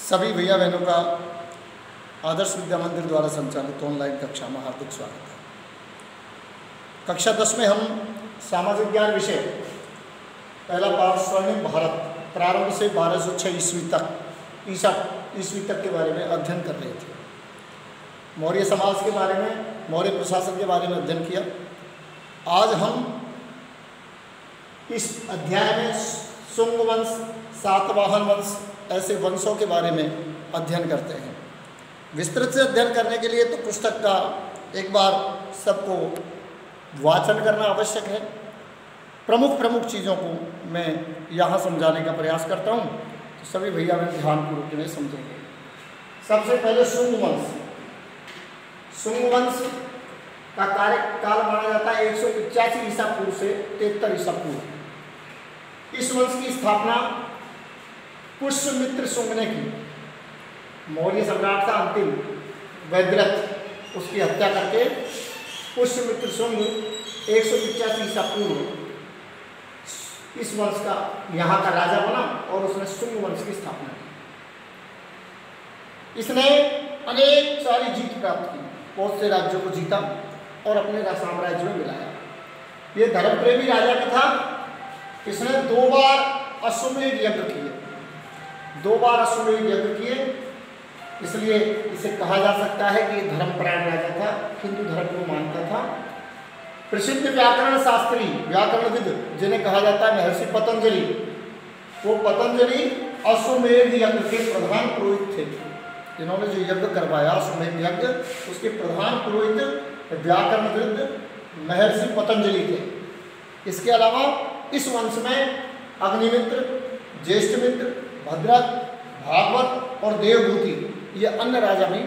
सभी भैया बहनों का आदर्श विद्या मंदिर द्वारा संचालित ऑनलाइन कक्षा में हार्दिक स्वागत है। कक्षा 10 में हम सामाजिक ज्ञान विषय पहला पाठ स्वर्णिम भारत प्रारंभ से 1206 ईस्वी तक ईस्वी तक के बारे में अध्ययन कर रहे थे। मौर्य समाज के बारे में, मौर्य प्रशासन के बारे में अध्ययन किया। आज हम इस अध्याय में शुंग वंश, सातवाहन वंश ऐसे वंशों के बारे में अध्ययन करते हैं। विस्तृत से अध्ययन करने के लिए तो पुस्तक का एक बार सबको वाचन करना आवश्यक है। प्रमुख चीज़ों को मैं यहाँ समझाने का प्रयास करता हूँ, तो सभी भैया मैं ध्यानपूर्वक में समझेंगे। सबसे पहले शुंग वंश। शुंग वंश का कार्यकाल माना जाता है 185 ईसा पूर्व से 73 ईसा पूर्व। इस वंश की स्थापना पुष्यमित्र शुंग ने की। मौर्य सम्राट था अंतिम वैद्रथ, उसकी हत्या करके पुष्यमित्र शुंग 185 ईसा पूर्व इस वंश का यहाँ का राजा बना और उसने शुंग वंश की स्थापना की। इसने अनेक सारी जीत प्राप्त की, बहुत से राज्यों को जीता और अपने साम्राज्य में मिलाया। ये धर्मप्रेमी राजा भी था। इसने 2 बार अश्वमेध यज्ञ किए, 2 बार अश्वमेध यज्ञ किए, इसलिए इसे कहा जा सकता है कि धर्मपरायण राजा था, हिंदू धर्म को मानता था। प्रसिद्ध व्याकरण शास्त्री, व्याकरणविद जिन्हें कहा जाता है महर्षि पतंजलि, वो पतंजलि अश्वमेध यज्ञ के प्रधान पुरोहित थे। जिन्होंने जो यज्ञ करवाया अश्वमेध यज्ञ, उसके प्रधान पुरोहित व्याकरणविद महर्षि पतंजलि थे। इसके अलावा इस वंश में अग्निमित्र, ज्येष्ठमित्र, भद्रक, भागवत और देवभूति ये अन्य राजा भी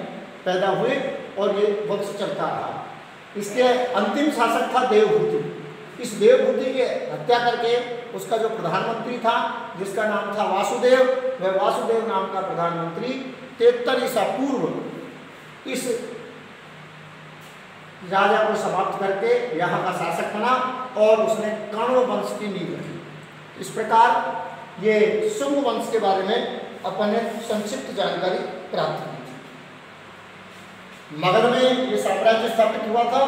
पैदा हुए और ये वंश चलता रहा। इसके अंतिम शासक था देवभूति। इस देवभूति के हत्या करके उसका जो प्रधानमंत्री था, जिसका नाम था वासुदेव, वह वासुदेव नाम का प्रधानमंत्री 73 ईसा पूर्व इस राजा को समाप्त करके यहाँ का शासक बना और उसने कण्व वंश की नींव रखी। इस प्रकार ये शुंग वंश के बारे में अपन ने संक्षिप्त जानकारी प्राप्त की थी। मगध में ये साम्राज्य स्थापित हुआ था,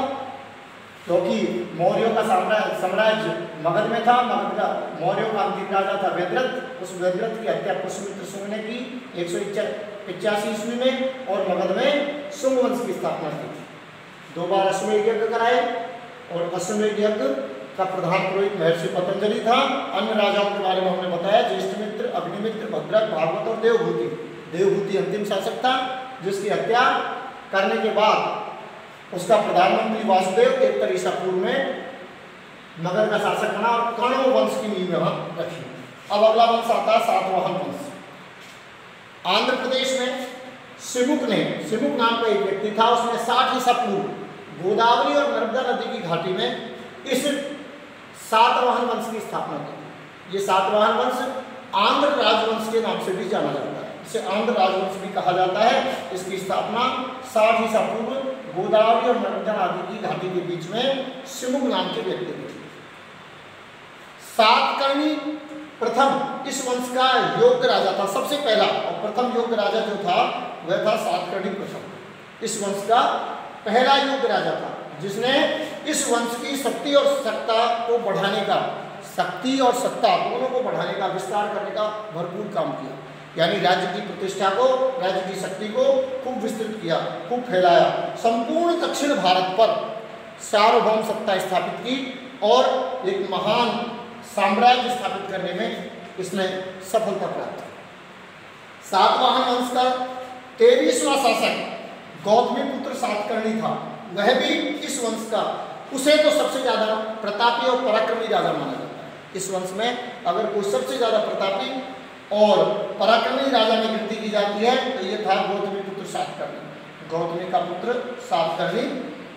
क्योंकि मौर्यों का साम्राज्य मगध में था। मगध का मौर्यों का अंतिम राजा था वैद्रथ। उस वैद्रथ की हत्या पुष्यमित्र शुंग ने की 185 ईस्वी में और मगध में शुंग वंश की स्थापना की। 2 बार अश्वमेध यज्ञ कराए और अश्वमेध यज्ञ का प्रधान पुरोहित महर्षि पतंजलि था। अन्य राजाओं के बारे में हमने बताया, ज्येष्ठमित्र, अग्निमित्र, भद्रक, भागवत और देवभूति। देवभूति अंतिम शासक था, जिसकी हत्या करने के बाद उसका प्रधानमंत्री वासुदेव 73 ईसा पूर्व में मगध का शासक बना और कण्व वंश की नींव यहाँ रखी। अब अगला वंश आता है सातवाहन वंश। आंध्र प्रदेश में सिमुक नाम का एक व्यक्ति था। उसने 60 ईसा पूर्व गोदावरी और नर्मदा नदी की घाटी में इस सातवाहन वंश की स्थापना की। ये सातवाहन वंश आंध्र राजवंश के नाम से भी जाना जाता है। इसे आंध्र राजवंश भी कहा जाता है। इसकी स्थापना 60 ईसा पूर्व गोदावरी और नर्मदा नदी की घाटी के बीच में सिमुक नाम के व्यक्ति ने। सातकर्णी प्रथम इस वंश का योग्य राजा था। सबसे पहला और प्रथम योग्य राजा जो था वह था सातकर्णी प्रथम। इस वंश का पहला योग्य राजा था, जिसने इस वंश की शक्ति और सत्ता को बढ़ाने का, शक्ति और सत्ता दोनों को बढ़ाने का, विस्तार करने का भरपूर काम किया। यानी राज्य की प्रतिष्ठा को, राज्य की शक्ति को खूब विस्तृत किया, खूब फैलाया। संपूर्ण दक्षिण भारत पर सार्वभौम सत्ता स्थापित की और एक महान साम्राज्य स्थापित करने में इसने सफलता प्राप्त की। सातवाहन वंश का 23वां शासक गौतमीपुत्र सातकर्णी था। वह भी इस वंश का, उसे तो सबसे ज़्यादा प्रतापी और पराक्रमी राजा माना जाता है। इस वंश में अगर कोई सबसे ज़्यादा प्रतापी और पराक्रमी राजा में गिनती की जाती है तो ये था गौतमीपुत्र सातकर्णी। गौतमी का पुत्र सातकर्णी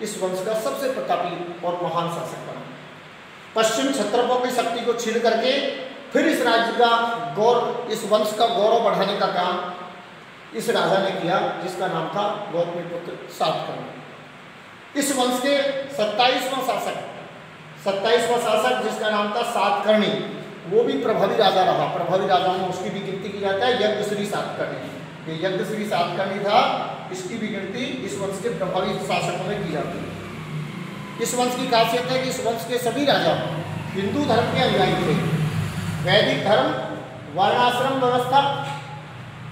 इस वंश का सबसे प्रतापी और महान शासक बना। पश्चिम क्षत्रपों की शक्ति को छीन करके फिर इस राज्य का इस वंश का गौरव बढ़ाने का काम इस राजा ने किया, जिसका नाम था गौतमीपुत्र सातकर्णी। इस वंश के 27वां शासक जिसका नाम था सातकर्णी, वो भी प्रभावी राजा रहा। प्रभावी राजाओं में उसकी भी गिनती की जाता है। यज्ञश्री सातकर्णी, ये यज्ञश्री सातकर्णी था, इसकी भी गिनती इस वंश के प्रभावी शासकों में की जाती है। इस वंश की खासियत है कि इस वंश के सभी राजा हिंदू धर्म के अनुयायी थे। वैदिक धर्म, वर्णाश्रम व्यवस्था,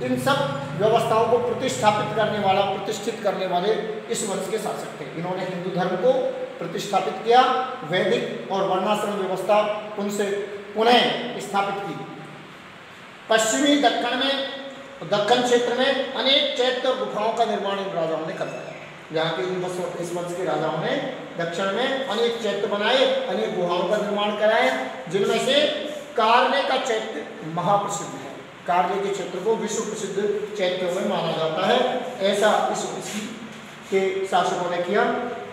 इन सब व्यवस्थाओं को प्रतिष्ठित करने वाले इस वंश के शासक थे। इन्होंने हिंदू धर्म को प्रतिष्ठापित किया, वैदिक और वर्णाश्रम व्यवस्था उनसे पुनः स्थापित की। पश्चिमी दक्कन क्षेत्र में अनेक चैत्य और गुफाओं का निर्माण इन राजाओं ने करवाया। यहाँ के इस वंश के राजाओं ने दक्षिण में अनेक चैत्य बनाए, अनेक गुफाओं का निर्माण कराए, जिनमें से कार्ले का चैत्य महाप्रसिद्ध है। कार्ले के क्षेत्र को विश्व प्रसिद्ध चैत्यों में माना जाता है, ऐसा इस वंश के शासकों ने किया।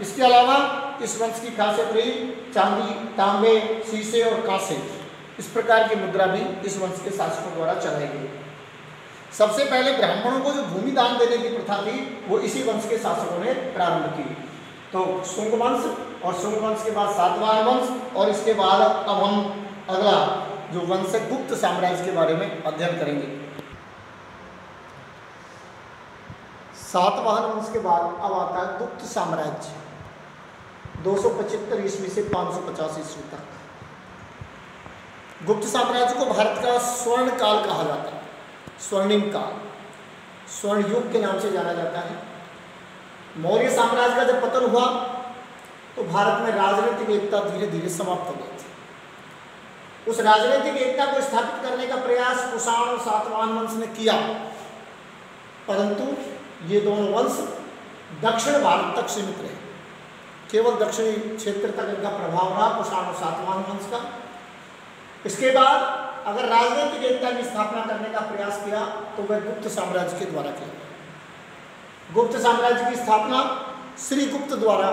इसके अलावा इस वंश की खासियत रही चांदी, तांबे, शीशे और कांसे, इस प्रकार की मुद्रा भी इस वंश के शासकों द्वारा चलाई गई। सबसे पहले ब्राह्मणों को जो भूमि दान देने की प्रथा थी वो इसी वंश के शासकों ने प्रारंभ की। तो शुंग वंश, और शुंग वंश के बाद सातवाहन वंश, और इसके बाद अब हम अगला जो वंश है गुप्त साम्राज्य के बारे में अध्ययन करेंगे। सातवाहन वंश के बाद अब आता है गुप्त साम्राज्य, 275 ईस्वी से 550 ईस्वी तक। गुप्त साम्राज्य को भारत का स्वर्ण काल कहा जाता है, स्वर्णिम काल, स्वर्ण युग के नाम से जाना जाता है। मौर्य साम्राज्य का जब पतन हुआ तो भारत में राजनीतिक एकता धीरे धीरे समाप्त हो गई थी। उस राजनीतिक एकता को स्थापित करने का प्रयास कुषाण और सातवाहन वंश ने किया, परंतु ये दोनों वंश दक्षिण भारत तक सीमित रहे। केवल दक्षिणी क्षेत्र तक इनका प्रभाव रहा कुषाण और सातवाहन वंश का। इसके बाद अगर राजनीतिक एकता की स्थापना करने का प्रयास किया तो वह गुप्त साम्राज्य के द्वारा किया। गुप्त साम्राज्य की स्थापना श्री गुप्त द्वारा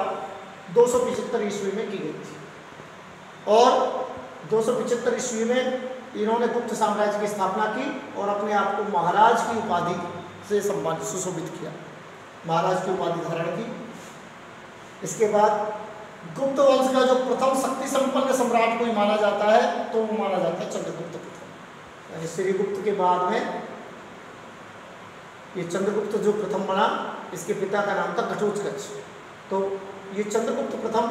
275 ईस्वी में की गई थी, और 275 ईस्वी में इन्होंने गुप्त साम्राज्य की स्थापना की और अपने आप को महाराज की उपाधि से सम्मानित, सुशोभित किया, महाराज की उपाधि धारण की। इसके बाद गुप्त वंश का जो प्रथम शक्ति संपन्न सम्राट कोई माना जाता है तो वो माना जाता है चंद्रगुप्त प्रथम। यानी श्रीगुप्त के बाद में ये चंद्रगुप्त जो प्रथम बना, इसके पिता का नाम था घटोत्कच। तो ये चंद्रगुप्त प्रथम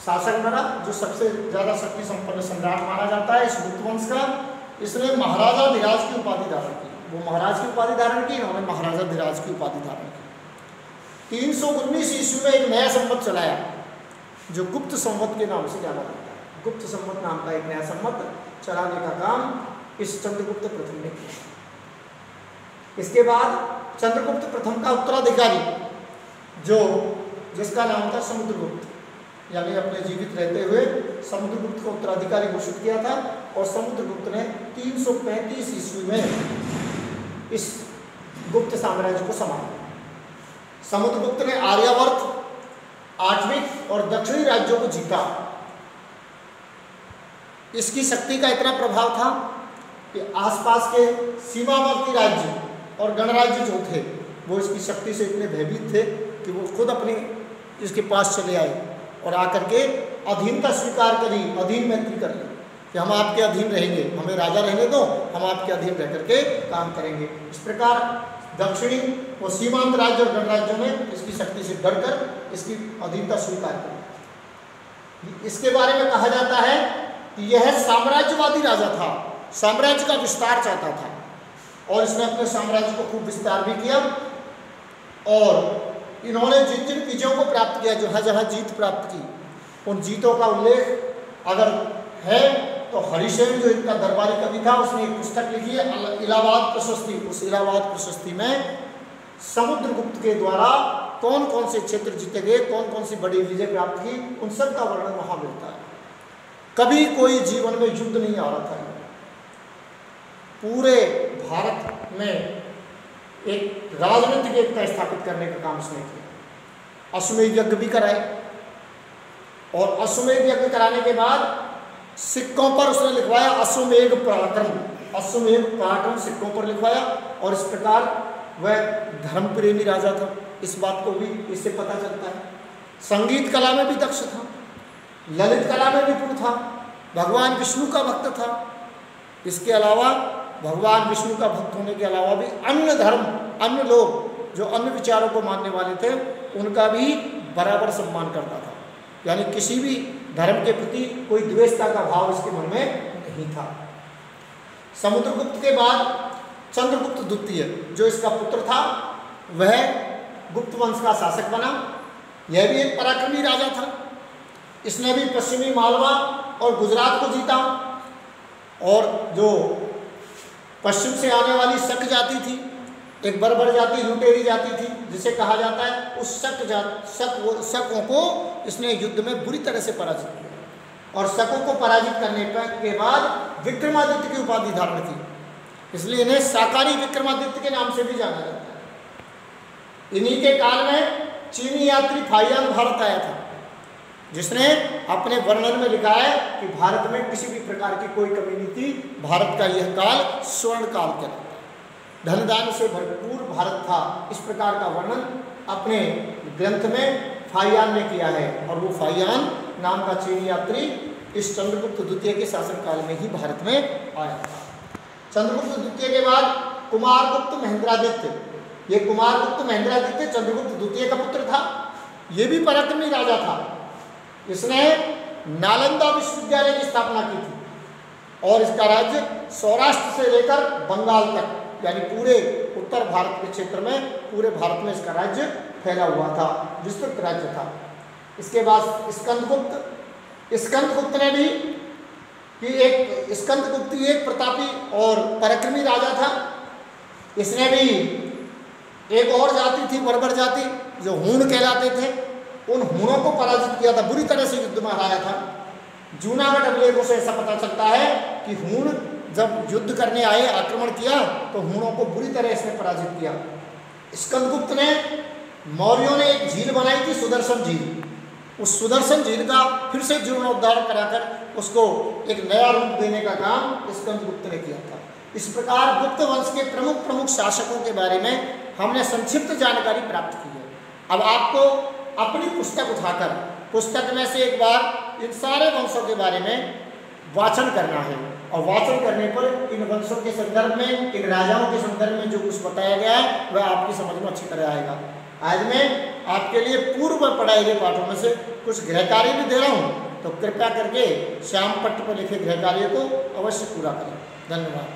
शासक बना जो सबसे ज़्यादा शक्ति संपन्न सम्राट माना जाता है इस गुप्त वंश का। इसने महाराजा धीराज की उपाधि धारण की, वो महाराज की उपाधि धारण की, इन्होंने महाराजा धीराज की उपाधि धारण की। 319 ईस्वी में एक नया संवत चलाया जो गुप्त संवत के नाम से जाना जाता है। गुप्त संवत नाम का एक नया संवत चलाने का काम इस चंद्रगुप्त प्रथम ने किया। इसके बाद चंद्रगुप्त प्रथम का उत्तराधिकारी जिसका नाम था समुद्रगुप्त, यानी अपने जीवित रहते हुए समुद्रगुप्त को उत्तराधिकारी घोषित किया था, और समुद्रगुप्त ने 335 ईस्वी में इस गुप्त साम्राज्य को संभाला। समुद्रगुप्त ने आर्यावर्त, आठविक और दक्षिणी राज्यों को जीता। इसकी शक्ति का इतना प्रभाव था कि आसपास के सीमावर्ती राज्य और गणराज्य जो थे वो इसकी शक्ति से इतने भयभीत थे कि वो खुद अपने इसके पास चले आए और आकर के अधीनता स्वीकार करी, अधीन मैत्री कर ली कि हम आपके अधीन रहेंगे, हमें राजा रहने दो, हम आपके अधीन रह करके काम करेंगे। इस प्रकार दक्षिणी और सीमांत राज्य और गणराज्यों ने इसकी शक्ति से डरकर इसकी अधीनता स्वीकार की। इसके बारे में कहा जाता है कि यह साम्राज्यवादी राजा था, साम्राज्य का विस्तार चाहता था, और इसने अपने साम्राज्य को खूब विस्तार भी किया। और इन्होंने जिन जिन विजयों को प्राप्त किया, जहाँ जहाँ जीत प्राप्त की, उन जीतों का उल्लेख अगर है तो हरिसेन जो इनका दरबारी कवि था उसने एक पुस्तक लिखी है इलाहाबाद प्रशस्ति। उस इलाहाबाद प्रशस्ति में समुद्रगुप्त के द्वारा कौन कौन से क्षेत्र जीते गए, कौन कौन सी बड़ी विजय प्राप्त की, उन सब का वर्णन वहाँ मिलता है। कभी कोई जीवन में युद्ध नहीं आ रहा था। पूरे भारत में एक राजनीतिक एकता स्थापित करने का काम उसने किया। अश्वमेध यज्ञ भी कराए, और अश्वमेध यज्ञ कराने के बाद सिक्कों पर उसने लिखवाया अश्वमेध पराक्रम। अश्वमेध पराक्रम सिक्कों पर लिखवाया, और इस प्रकार वह धर्म प्रेमी राजा था। इस बात को भी इससे पता चलता है। संगीत कला में भी दक्ष था, ललित कला में विपुल था, भगवान विष्णु का भक्त था। इसके अलावा भगवान विष्णु का भक्त होने के अलावा भी अन्य धर्म, अन्य लोग जो अन्य विचारों को मानने वाले थे, उनका भी बराबर सम्मान करता था। यानी किसी भी धर्म के प्रति कोई द्वेषता का भाव इसके मन में नहीं था। समुद्रगुप्त के बाद चंद्रगुप्त द्वितीय जो इसका पुत्र था, वह गुप्त वंश का शासक बना। यह भी एक पराक्रमी राजा था। इसने भी पश्चिमी मालवा और गुजरात को जीता, और जो पश्चिम से आने वाली शक जाति थी, एक बर्बर जाति, लुटेरी जाति थी, जिसे कहा जाता है, उस शकों को इसने युद्ध में बुरी तरह से पराजित किया, और शकों को पराजित करने के बाद विक्रमादित्य की उपाधि धारण की। इसलिए इन्हें शाकाहारी विक्रमादित्य के नाम से भी जाना जाता है। इन्हीं के काल में चीनी यात्री फाहियान भारत आया था, जिसने अपने वर्णन में लिखा है कि भारत में किसी भी प्रकार की कोई कमी नहीं थी, भारत का यह काल स्वर्ण काल कहलाता है, धनदान से भरपूर भारत था। इस प्रकार का वर्णन अपने ग्रंथ में फाहियान ने किया है, और वो फाहियान नाम का चीनी यात्री इस चंद्रगुप्त द्वितीय के शासनकाल में ही भारत में आया था। चंद्रगुप्त द्वितीय के बाद कुमारगुप्त महेंद्रादित्य, ये कुमारगुप्त महेंद्रादित्य चंद्रगुप्त द्वितीय का पुत्र था। ये भी पराक्रमी राजा था। इसने नालंदा विश्वविद्यालय की स्थापना की थी, और इसका राज्य सौराष्ट्र से लेकर बंगाल तक, यानी पूरे उत्तर भारत के क्षेत्र में, पूरे भारत में इसका राज्य फैला हुआ था, विस्तृत राज्य था। इसके बाद स्कंदगुप्त ने भी स्कंदगुप्त एक प्रतापी और पराक्रमी राजा था। इसने भी एक और जाति थी, बर्बर जाति, जो हूण कहलाते थे, उन हूणों को पराजित किया था, बुरी तरह से युद्ध में हराया था। जूनागढ़ अभिलेखों से ऐसा पता चलता है कि हूण जब युद्ध करने आए, आक्रमण किया, तो हूणों को बुरी तरह इसने पराजित किया। स्कंदगुप्त ने, मौर्यों ने एक झील बनाई थी, सुदर्शन झील। उस सुदर्शन झील का फिर से जीर्णोद्धार कराकर उसको एक नया रूप देने का काम स्कंदगुप्त ने किया था। इस प्रकार गुप्त वंश के प्रमुख शासकों के बारे में हमने संक्षिप्त जानकारी प्राप्त की है। अब आपको अपनी पुस्तक उठाकर, पुस्तक में से एक बार इन सारे वंशों के बारे में वाचन करना है, और वाचन करने पर इन वंशों के संदर्भ में, इन राजाओं के संदर्भ में जो कुछ बताया गया है, वह आपकी समझ में अच्छी तरह आएगा। आज मैं आपके लिए पूर्व में पढ़ाए गए पाठों में से कुछ गृह कार्य भी दे रहा हूँ, तो कृपया करके श्याम पट्ट पर लिखे गृह कार्य को अवश्य पूरा करें। धन्यवाद।